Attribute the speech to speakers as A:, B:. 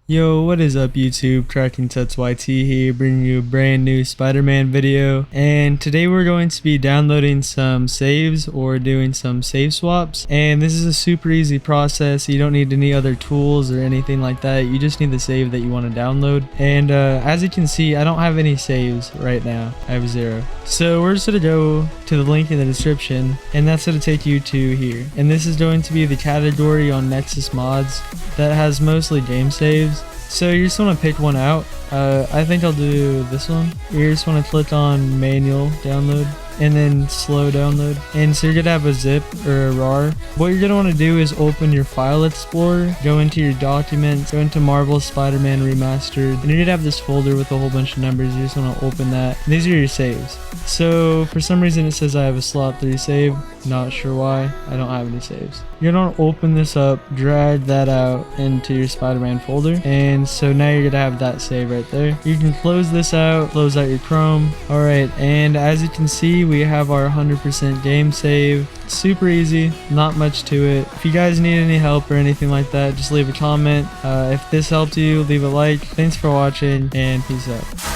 A: Yo, what is up YouTube? Tracking Sets YT here, bringing you a brand new Spider-Man video. And today we're going to be downloading some saves or doing some save swaps. And this is a super easy process. You don't need any other tools or anything like that. You just need the save that you want to download. And as you can see, I don't have any saves right now. I have 0. So we're just going to go to the link in the description, and that's going to take you to here. And this is going to be the category on Nexus mods that has mostly game saves. So you just want to pick one out. I think I'll do this one. You just want to click on manual download and then slow download. And so you're going to have a zip or a RAR. What you're going to want to do is open your file explorer, go into your documents, go into Marvel Spider-Man Remastered, and you're going to have this folder with a whole bunch of numbers. You just want to open that. And these are your saves. So for some reason it says I have a slot 3 save. Not sure why. I don't have any saves. You're going to open this up, drag that out into your Spider-Man folder, and so now you're going to have that save right there. You can close this out, close out your Chrome. Alright, and as you can see, we have our 100% game save. Super easy, not much to it. If you guys need any help or anything like that, just leave a comment. If this helped you, leave a like. Thanks for watching, and peace out.